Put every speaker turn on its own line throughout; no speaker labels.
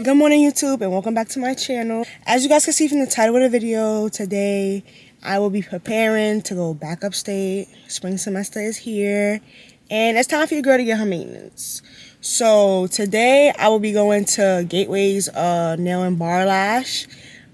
Good morning, YouTube, and welcome back to my channel. As you guys can see from the title of the video, today I will be preparing to go back upstate. Spring semester is here, and it's time for your girl to get her maintenance. So today I will be going to Gateway's nail and bar lash.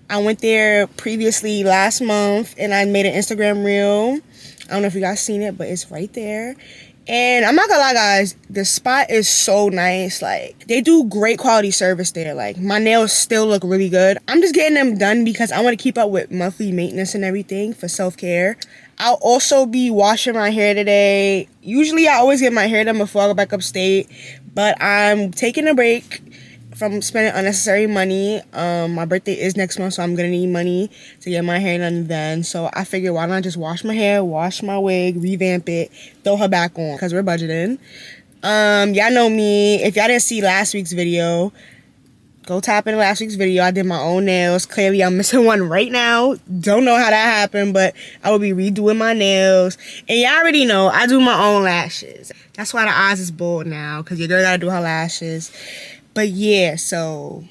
I went there previously last month, and I made an Instagram reel. I don't know if you guys seen it, but it's right there. And I'm not gonna lie, guys, the spot is so nice. Like, they do great quality service there. Like, my nails still look really good. I'm just getting them done because I want to keep up with monthly maintenance and everything for self-care. I'll also be washing my hair today. Usually I always get my hair done before I go back upstate, but I'm taking a break from spending unnecessary money. My birthday is next month, so I'm gonna need money to get my hair done then. So I figured, why not just wash my hair, wash my wig, revamp it, throw her back on, because we're budgeting. Y'all know me. If y'all didn't see last week's video, go tap into last week's video. I did my own nails. Clearly I'm missing one right now. Don't know how that happened, but I will be redoing my nails. And y'all already know I do my own lashes. That's why the eyes is bold now, because your girl gotta do her lashes. But yeah, so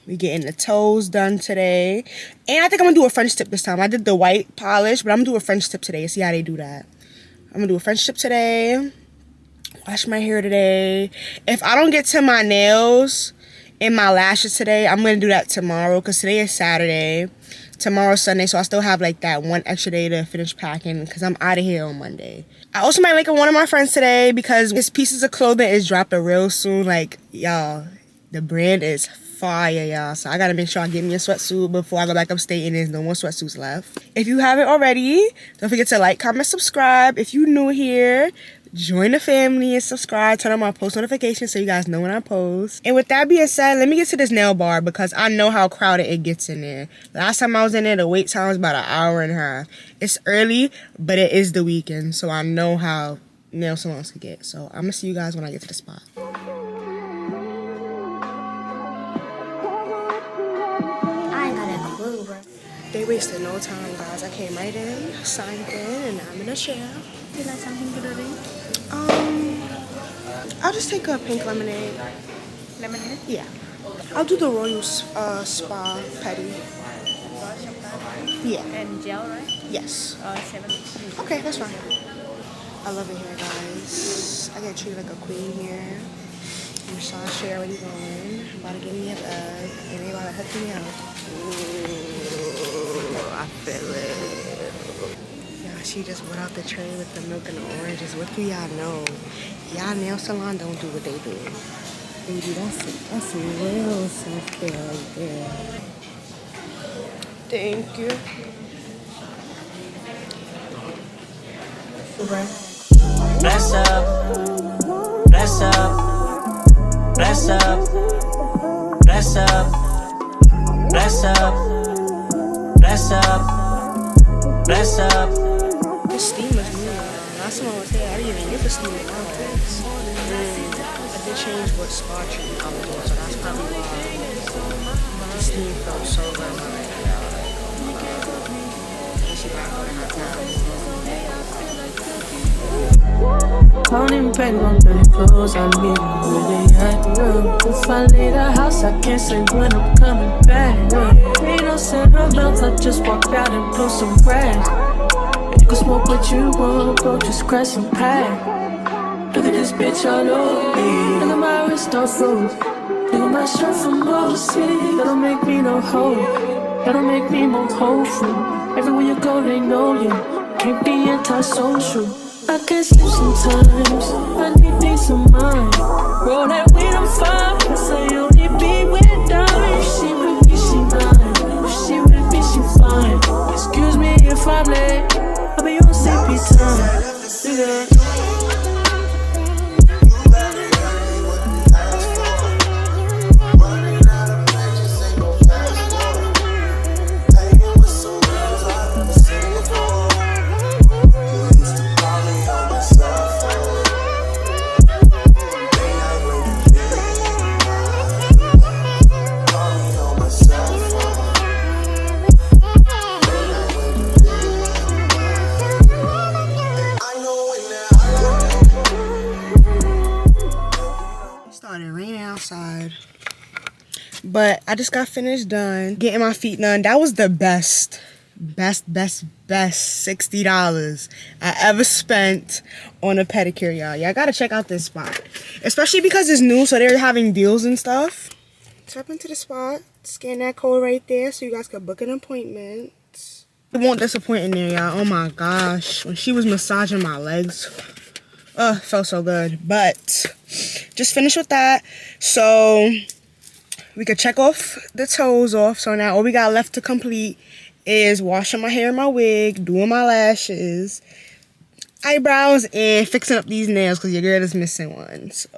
we getting the toes done today. And I think I'm going to do a French tip this time. I did the white polish, but I'm going to do a French tip today. See how they do that. I'm going to do a French tip today. Wash my hair today. If I don't get to my nails and my lashes today, I'm going to do that tomorrow, because today is Saturday. Tomorrow's Sunday, so I still have like that one extra day to finish packing, because I'm out of here on Monday. I also might link one of my friends today, because his pieces of clothing is dropping real soon. Like, y'all, the brand is fire, y'all. So I gotta make sure I get me a sweatsuit before I go back upstate and there's no more sweatsuits left. If you haven't already, don't forget to like, comment, subscribe. If you're new here, join the family and subscribe. Turn on my post notifications so you guys know when I post. And with that being said, let me get to this nail bar, because I know how crowded it gets in there. Last time I was in there, the wait time was about an hour and a half. It's early, but it is the weekend, so I know how nail salons can get. So I'm gonna see you guys when I get to the spot. They wasted no time, guys. I came right in, signed in, and I'm in a chair.
You like something to drink?
I'll just take a pink lemonade.
Lemonade?
Yeah. I'll do the Royal Spa Pedi. Yeah.
And gel, right?
Yes.
70.
Okay, that's fine. I love it here, guys. I get treated like a queen here. Massage chair already going. About to give me a bag, and they about to hook me up. Ooh, I feel it. Yeah, she just brought out the tray with the milk and the oranges. What do y'all know? Y'all nail salon don't do what they do. Baby, that's real self-care right there. Thank you.
Bless up, bless up. Bless up, bless up, bless up, bless up, bless up.
The steam is new. Last time I was here, I didn't even get the steam in my face. I did change what spa treatment I was doing, so that's probably why the steam felt so good in my neck. She got to go to her time.
Counting pen on the clothes I'm getting where they at. If I leave the house, I can't say when I'm coming back. Ain't no sentimentals, I just walk out and blow some grass. You can smoke what you want, bro, just crash and pack. Look at this bitch all over me. Look at my wrist all froze. Look at my shirt from overseas. That'll make me no hoe. That'll make me more hopeful. Everywhere you go, they know you. Can't be antisocial. I can't sleep sometimes, I need peace of mind. Roll that weed, I'm fine, cause I only be with diamonds. If she with me, she mine. If she with me, she fine. Excuse me if I'm late, I'll be on CP time. Yeah.
I know when
But I just got finished done getting my feet done. That was the best $60 I ever spent on a pedicure, y'all. Y'all gotta check out this spot, especially because it's new, so they're having deals and stuff. Tap into the spot, scan that code right there so you guys can book an appointment. It won't disappoint in there, y'all. Oh my gosh, when she was massaging my legs, felt so good. But just finished with that, so we could check off the toes off. So now all we got left to complete is washing my hair and my wig, doing my lashes, eyebrows, and fixing up these nails because your girl is missing one. So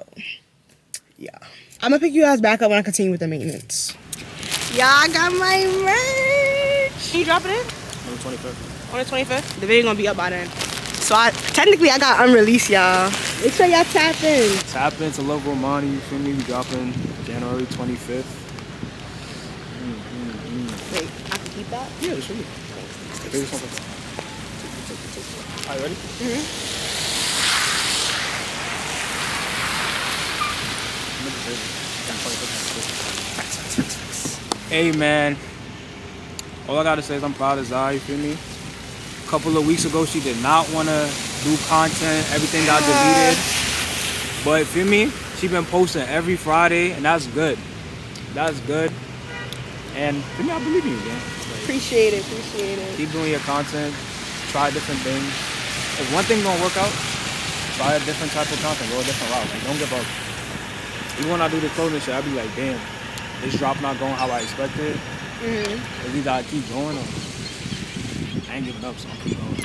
yeah, I'm gonna pick you guys back up when I continue with the maintenance. Y'all, I got my merch. Can you drop it in?
On the 25th.
On the 25th? The video gonna be up by then. So technically I got unreleased, y'all. Make sure y'all tap in.
Tap into Love Romani, you feel me? We dropping January 25th.
Wait, I can keep that?
Yeah, it's for you. Take this one. Alright, ready? Hey man, all I gotta say is I'm proud of Zai, you feel me? A couple of weeks ago she did not want to do content, everything got deleted. But feel me, she been posting every Friday and that's good. That's good. And feel me, I believe in you, man. Like,
Appreciate it.
keep doing your content, try different things. If one thing don't work out, try a different type of content, go a different route. Like, don't give up. Even when I do the clothing shit, I be like, damn, this drop not going how I expected. It's either I keep going or I ain't giving up, so I'm keep going.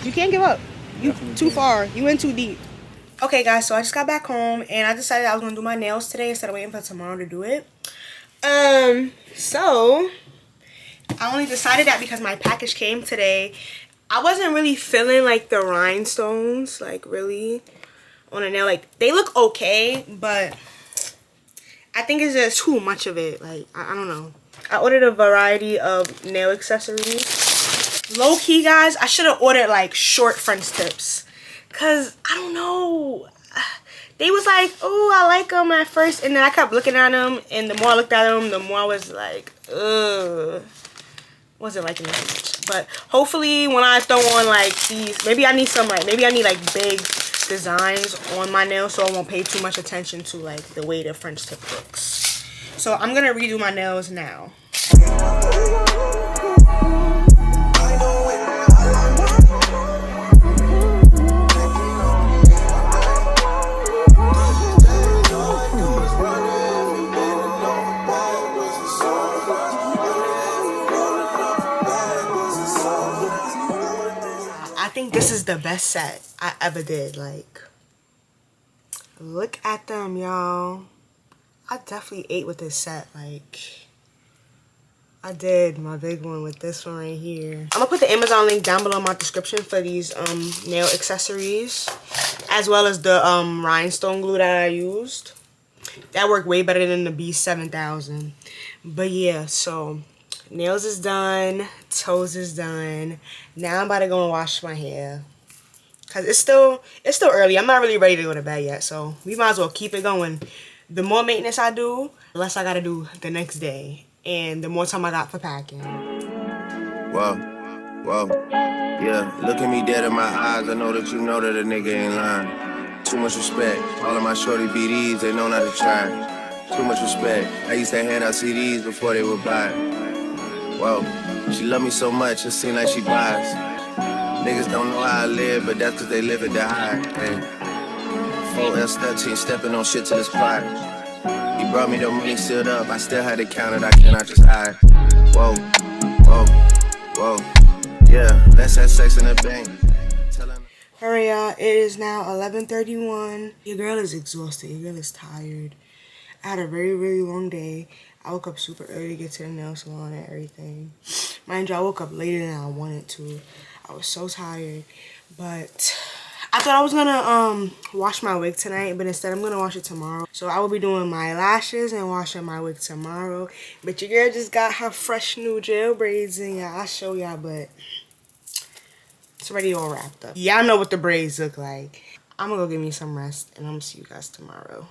You can't give up. You
Definitely
too
can't.
far. You in too deep. Okay, guys, so I just got back home and I decided I was gonna do my nails today instead of waiting for tomorrow to do it. So I only decided that because my package came today. I wasn't really feeling like the rhinestones, like really on a nail. Like they look okay, but I think it's just too much of it. Like I don't know. I ordered a variety of nail accessories. Low key, guys, I should have ordered like short French tips, cause I don't know. They was like, oh, I like them at first, and then I kept looking at them, and the more I looked at them, the more I was like, ugh, wasn't liking them much. But hopefully, when I throw on like these, maybe I need some like, maybe I need like big designs on my nails, so I won't pay too much attention to like the way the French tip looks. So I'm gonna redo my nails now. I think this is the best set I ever did. Like, look at them, y'all. I definitely ate with this set. Like, I did my big one with this one right here. I'm gonna put the Amazon link down below in my description for these nail accessories, as well as the rhinestone glue that I used. That worked way better than the B7000. But yeah, so nails is done, toes is done. Now I'm about to go and wash my hair, cause it's still early. I'm not really ready to go to bed yet, so we might as well keep it going. The more maintenance I do, the less I gotta do the next day, and the more time I got for packing.
Whoa, yeah, look at me dead in my eyes. I know that you know that a nigga ain't lying. Too much respect. All of my shorty BDs, they know not to try. Too much respect. I used to hand out CDs before they would buy. Whoa, she love me so much, it seem like she buys. Niggas don't know how I live, but that's cause they live it to hide. Hey. 4S13, stepping on shit to the spot. He brought me the money sealed up, I still had to count it, I cannot just hide. Whoa, yeah, let's have sex in the bank.
Hurry up, it is now 11:31. Your girl is exhausted, your girl is tired. I had a very, really long day. I woke up super early to get to the nail salon and everything. Mind you, I woke up later than I wanted to. I was so tired, but I thought I was gonna wash my wig tonight, but instead I'm gonna wash it tomorrow. So I will be doing my lashes and washing my wig tomorrow. But your girl just got her fresh new gel braids in, y'all. I'll show y'all, but it's already all wrapped up. Y'all know what the braids look like. I'm gonna go get me some rest, and I'm gonna see you guys tomorrow.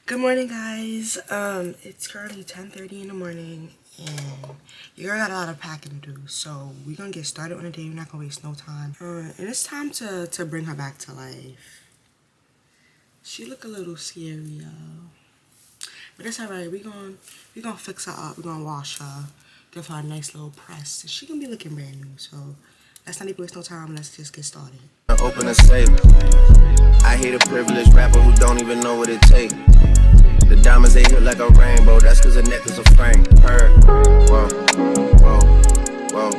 Cause Good morning, guys. It's currently 10:30 in the morning, and you girl got a lot of packing to do, so we're gonna get started on the day. We're not gonna waste no time. And it's time to bring her back to life. She look a little scary, y'all, but it's alright. We gonna fix her up. We're gonna wash her, give her a nice little press. She gonna be looking brand new. So let's not waste no time. Let's just get started.
Open a safe. I hate a privileged rapper who don't even know what it takes. The diamonds they hit like a rainbow, that's cause the necklace a frame. Her, whoa, whoa, whoa.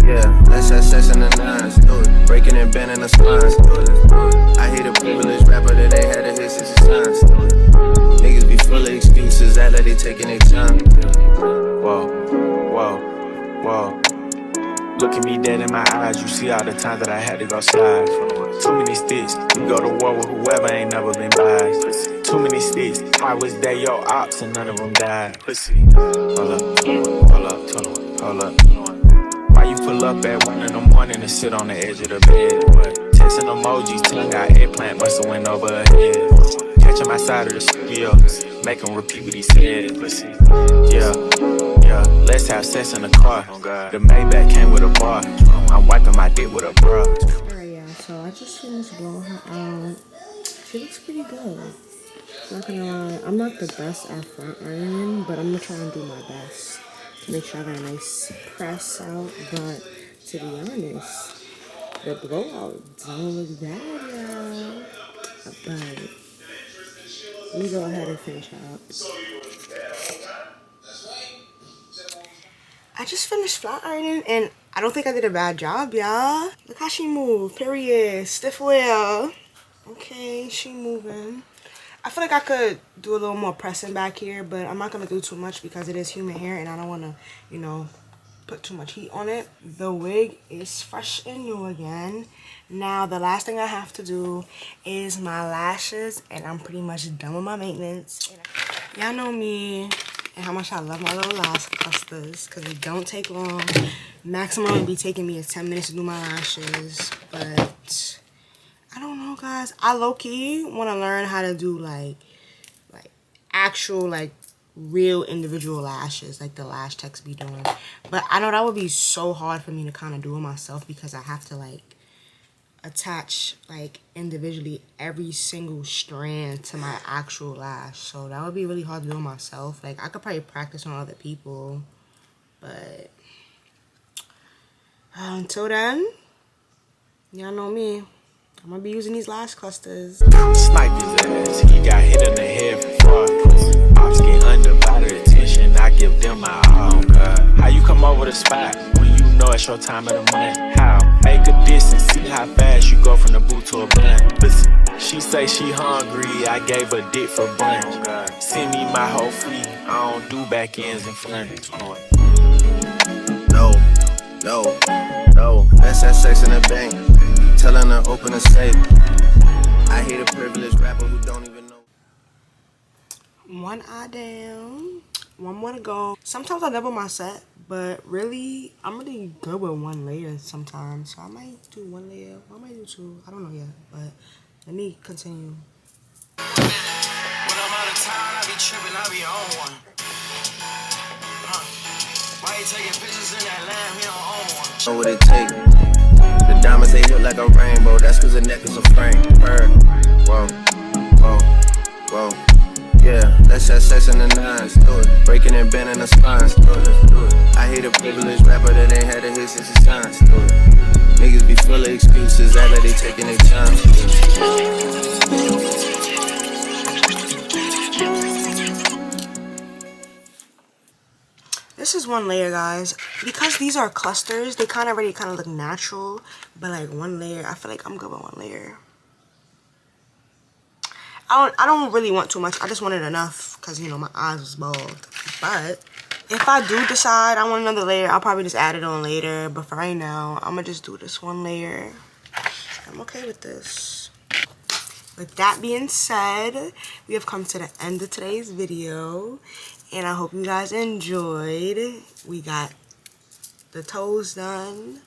Yeah, let's have sex in the nines, do it. Breaking and bending the spines, do it. I hate a privileged rapper that they had to hit 60 signs, do it. Niggas be full of excuses, act like they taking their time.
Whoa, whoa, whoa. Look at me dead in my eyes, you see all the times that I had to go slide. Too many sticks, you go to war with whoever ain't never been biased. Too many sticks, I was there, your ops, and none of them died. Pussy. Hold up, hold up, hold up. Why you pull up at 1 in the morning and sit on the edge of the bed? What? Texting emojis, tongue out, eggplant musta went over her head. Catch him outside of the studio, make him repeat what he said. Pussy. Yeah, let's have sex in the car. The Maybach came with a bar. I'm wiping my dick with a bra.
Alright, yeah. So I just finished blowing her out. She looks pretty good. Not gonna lie, I'm not the best at front ironing, but I'm gonna try and do my best to make sure I got a nice press out. But to be honest, the blowout don't look bad, y'all. But let me go ahead and finish her up. I just finished flat ironing, and I don't think I did a bad job, y'all. Look how she moved. Period. Stiff well. Okay, she moving. I feel like I could do a little more pressing back here, but I'm not going to do too much because it is human hair and I don't want to, you know, put too much heat on it. The wig is fresh and new again. Now, the last thing I have to do is my lashes, and I'm pretty much done with my maintenance. Y'all know me and how much I love my little lash clusters because it don't take long. Maximum would be taking me is 10 minutes to do my lashes, but I don't know, guys. I low-key want to learn how to do, like actual, like, real individual lashes, like the lash techs be doing. But I know that would be so hard for me to kind of do it myself because I have to, like, attach, like, individually every single strand to my actual lash. So that would be really hard to do myself. Like, I could probably practice on other people. But until then, y'all know me. I'm gonna be using these lash clusters.
Snipe his ass, he got hit in the head before. Ops get undivided attention, I give them my all. How you come over the spot when you know it's your time of the month? How? Make a distance, see how fast you go from the boot to a blunt. Listen, she say she hungry, I gave her dick for brunch. Send me my whole fleet, I don't do back ends and fronts.
No, no, no, let's have sex in the bank. Telling her open a safe. I hate a privileged rapper who don't even know.
One eye down, one more to go. Sometimes I double my set, but really, I'm really good with one layer sometimes. So I might do one layer, I might do two. I don't know yet, but let me continue.
When I'm out of town, I be tripping, I be on one. Why you taking pictures in that lamb? He don't own one.
Know what it takes. The diamonds they hit like a rainbow, that's cause the necklace a frame. Her, whoa, whoa, whoa. Yeah, let's have sex in the nines, do it. Breaking and bending the spines, do it. I hate a privileged rapper that ain't had to hit 60 signs, do it. Niggas be full of excuses, act like they taking their time.
This is one layer, guys. Because these are clusters, they kind of look natural. But like one layer, I feel like I'm good with one layer. I don't really want too much. I just wanted enough because, you know, my eyes was bald. But if I do decide I want another layer, I'll probably just add it on later. But for right now, I'm going to just do this one layer. I'm okay with this. With that being said, we have come to the end of today's video. And I hope you guys enjoyed. We got the toes done,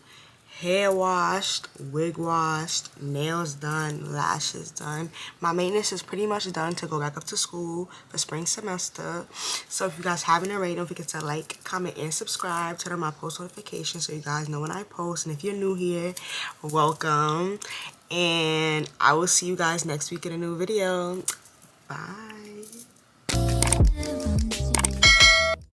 hair washed, wig washed, nails done, lashes done. My maintenance is pretty much done to go back up to school for spring semester. So if you guys haven't already, don't forget to like, comment, and subscribe. Turn on my post notifications so you guys know when I post. And if you're new here, welcome. And I will see you guys next week in a new video. Bye.